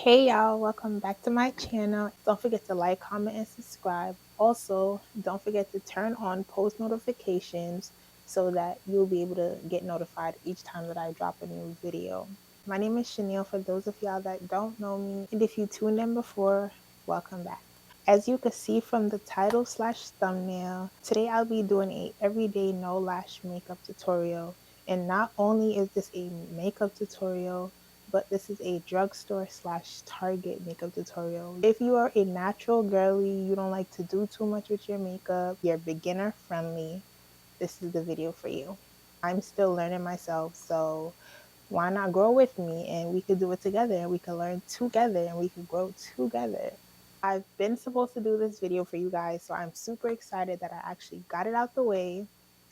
Hey y'all, welcome back to my channel. Don't forget to like, comment, and subscribe. Also, don't forget to turn on post notifications so that you'll be able to get notified each time that I drop a new video. My name is Chanel for those of y'all that don't know me, and if you tuned in before, welcome back. As you can see from the title slash thumbnail, today I'll be doing a everyday no lash makeup tutorial. And not only is this a makeup tutorial, but this is a drugstore slash Target makeup tutorial. If you are a natural girly, you don't like to do too much with your makeup, you're beginner friendly, this is the video for you. I'm still learning myself, so why not grow with me and we could do it together and we could learn together and we could grow together. I've been supposed to do this video for you guys, so I'm super excited that I actually got it out the way,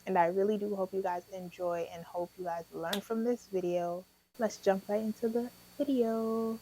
and I really do hope you guys enjoy and hope you guys learn from this video. Let's jump right into the video.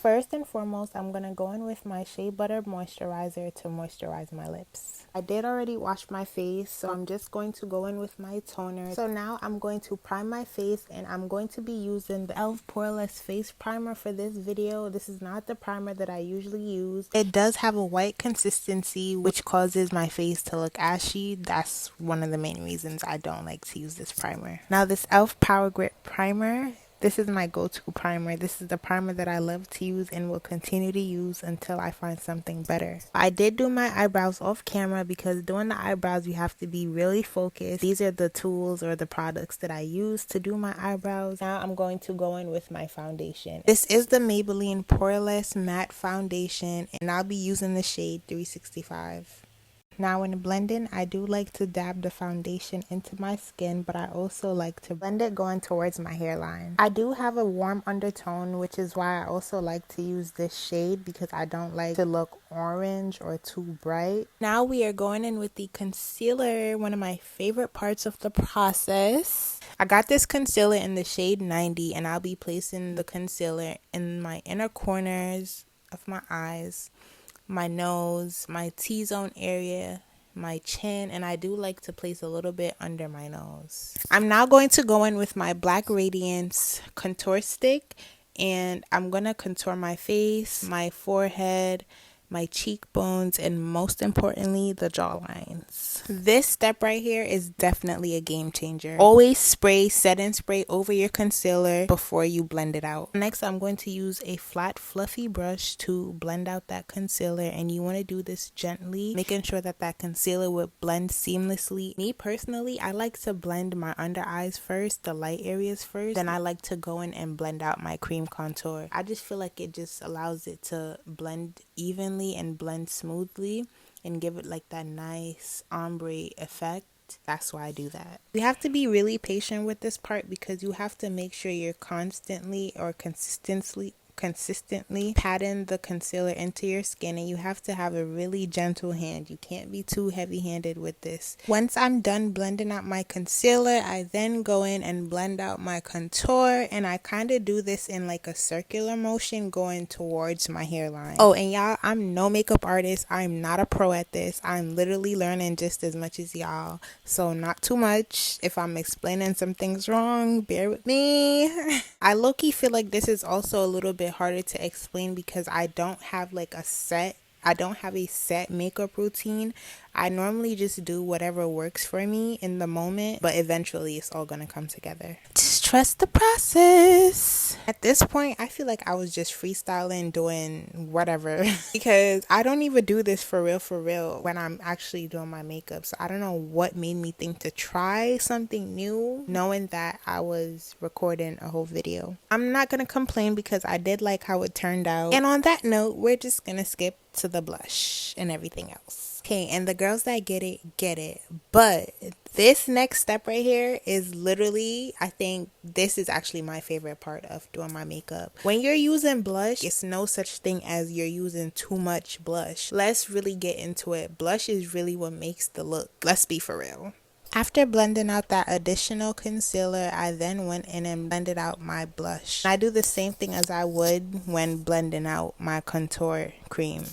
First and foremost, I'm going to go in with my Shea Butter Moisturizer to moisturize my lips. I did already wash my face, so I'm just going to go in with my toner. So now I'm going to prime my face, and I'm going to be using the e.l.f. Poreless Face Primer for this video. This is not the primer that I usually use. It does have a white consistency, which causes my face to look ashy. That's one of the main reasons I don't like to use this primer. Now this e.l.f. Power Grip Primer, this is my go-to primer. This is the primer that I love to use and will continue to use until I find something better. I did do my eyebrows off camera because doing the eyebrows you have to be really focused. These are the tools or the products that I use to do my eyebrows. Now I'm going to go in with my foundation. This is the Maybelline Poreless Matte Foundation, and I'll be using the shade 365. Now when blending, I do like to dab the foundation into my skin, but I also like to blend it going towards my hairline. I do have a warm undertone, which is why I also like to use this shade because I don't like to look orange or too bright. Now we are going in with the concealer, one of my favorite parts of the process. I got this concealer in the shade 90, and I'll be placing the concealer in my inner corners of my eyes, my nose, my T-zone area, my chin, and I do like to place a little bit under my nose. I'm now going to go in with my black Radiance contour stick, and I'm going to contour my face, my forehead, my cheekbones, and most importantly, the jawlines. This step right here is definitely a game changer. Always spray setting spray over your concealer before you blend it out. Next, I'm going to use a flat fluffy brush to blend out that concealer, and you want to do this gently, making sure that that concealer would blend seamlessly. Me personally, I like to blend my under eyes first, the light areas first, then I like to go in and blend out my cream contour. I just feel like it just allows it to blend evenly and blend smoothly and give it like that nice ombre effect. That's why I do that. You have to be really patient with this part because you have to make sure you're constantly or consistently patting the concealer into your skin, and you have to have a really gentle hand. You can't be too heavy-handed with this. Once I'm done blending out my concealer, I then go in and blend out my contour, and I kind of do this in like a circular motion going towards my hairline. Oh, and y'all, I'm no makeup artist. I'm not a pro at this. I'm literally learning just as much as y'all, so not too much. If I'm explaining some things wrong, bear with me. I low-key feel like this is also a little bit harder to explain because I don't have a set makeup routine. I normally just do whatever works for me in the moment, but eventually it's all gonna come together. Just trust the process. At this point, I feel like I was just freestyling, doing whatever because I don't even do this for real when I'm actually doing my makeup. So I don't know what made me think to try something new, knowing that I was recording a whole video. I'm not gonna complain because I did like how it turned out. And on that note, we're just gonna skip to the blush and everything else. Okay, and the girls that get it, but this next step right here is literally, I think this is actually my favorite part of doing my makeup. When you're using blush, it's no such thing as you're using too much blush. Let's really get into it. Blush is really what makes the look. Let's be for real. After blending out that additional concealer, I then went in and blended out my blush. I do the same thing as I would when blending out my contour cream.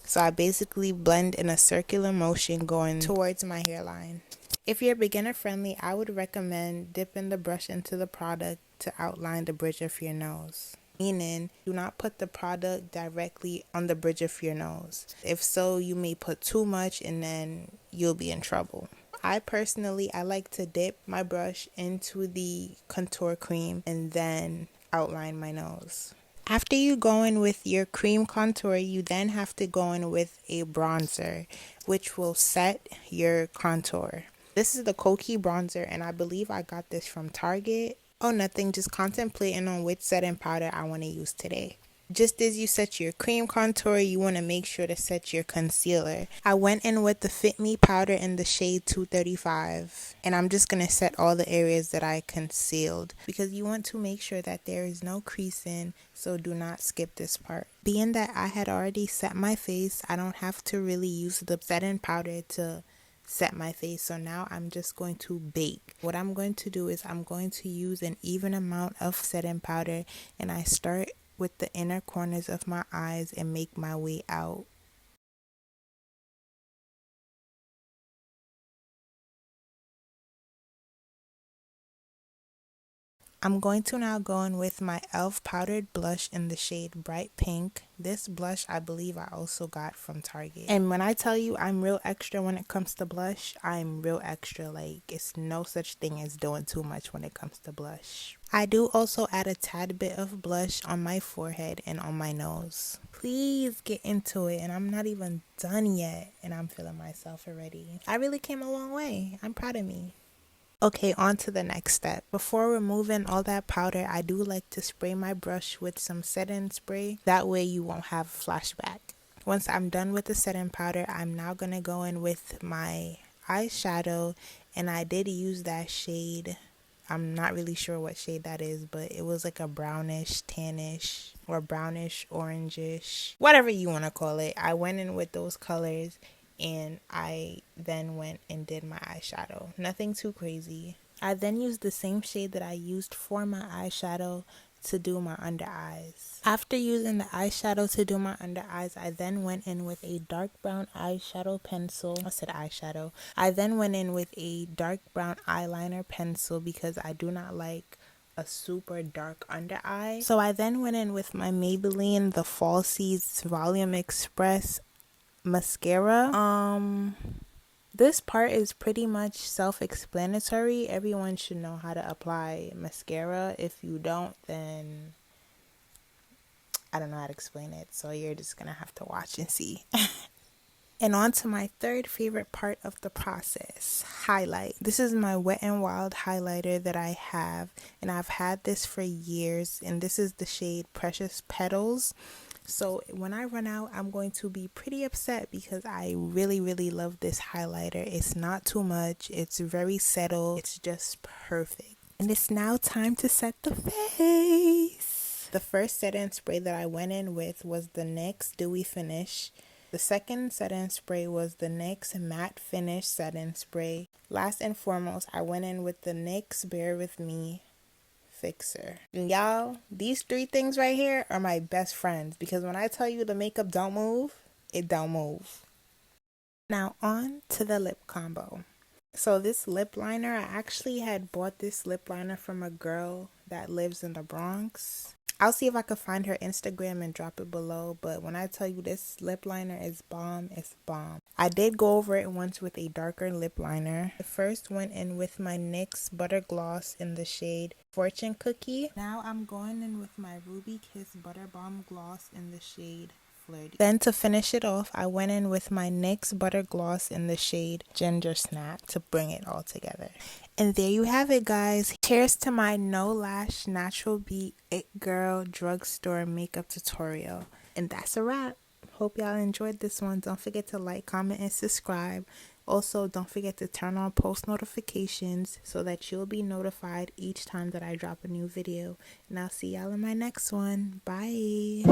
So I basically blend in a circular motion going towards my hairline. If you're beginner friendly, I would recommend dipping the brush into the product to outline the bridge of your nose. meaning do not put the product directly on the bridge of your nose. If so, you may put too much and then you'll be in trouble. I personally like to dip my brush into the contour cream and then outline my nose. After you go in with your cream contour, you then have to go in with a bronzer, which will set your contour. This is the Kokie bronzer, and I believe I got this from Target. Oh, nothing, just contemplating on which setting powder I want to use today. Just as you set your cream contour, you want to make sure to set your concealer. I went in with the Fit Me powder in the shade 235, and I'm just going to set all the areas that I concealed because you want to make sure that there is no creasing, so do not skip this part. Being that I had already set my face, I don't have to really use the setting powder to set my face, so now I'm just going to bake. What I'm going to do is I'm going to use an even amount of setting powder, and I start with the inner corners of my eyes and make my way out. I'm going to now go in with my e.l.f. powdered blush in the shade Bright Pink. This blush I believe I also got from Target. And when I tell you I'm real extra when it comes to blush, I'm real extra. Like, it's no such thing as doing too much when it comes to blush. I do also add a tad bit of blush on my forehead and on my nose. Please get into it, and I'm not even done yet and I'm feeling myself already. I really came a long way. I'm proud of me. Okay, on to the next step. Before removing all that powder, I do like to spray my brush with some setting spray. That way you won't have a flashback. Once I'm done with the setting powder, I'm now going to go in with my eyeshadow, and I did use that shade. I'm not really sure what shade that is, but it was like a brownish, tannish, or brownish, orangish, whatever you want to call it. I went in with those colors, and I then went and did my eyeshadow. Nothing too crazy. I then used the same shade that I used for my eyeshadow to do my under eyes. After using the eyeshadow to do my under eyes, I then went in with a dark brown eyeshadow pencil. I said eyeshadow. I then went in with a dark brown eyeliner pencil because I do not like a super dark under eye. So I then went in with my Maybelline The Falsies Volume Express mascara. This part is pretty much self-explanatory. Everyone should know how to apply mascara. If you don't, then I don't know how to explain it, so you're just gonna have to watch and see. And on to my third favorite part of the process, highlight. This is my Wet n Wild highlighter that I have, and I've had this for years, and this is the shade Precious Peddles. So when I run out, I'm going to be pretty upset because I really love this highlighter. It's not too much. It's very settled. It's just perfect. And it's now time to set the face. The first setting spray that I went in with was the NYX Dewy Finish. The second setting spray was the NYX Matte Finish setting spray. Last and foremost, I went in with the NYX Bear With Me fixer. And y'all, these three things right here are my best friends, because when I tell you the makeup don't move, it don't move. Now on to the lip combo. So this lip liner, I actually had bought this lip liner from a girl that lives in the Bronx. I'll see if I can find her Instagram and drop it below, but when I tell you this lip liner is bomb, it's bomb. I did go over it once with a darker lip liner. I first went in with my NYX Butter Gloss in the shade Fortune Cookie. Now I'm going in with my Ruby Kiss Butter Bomb Gloss in the shade Flirty. Then to finish it off, I went in with my NYX Butter Gloss in the shade Ginger Snap to bring it all together. And there you have it, guys. Cheers to my no lash natural beat it girl drugstore makeup tutorial. And that's a wrap. Hope y'all enjoyed this one. Don't forget to like, comment, and subscribe. Also, don't forget to turn on post notifications so that you'll be notified each time that I drop a new video. And I'll see y'all in my next one. Bye.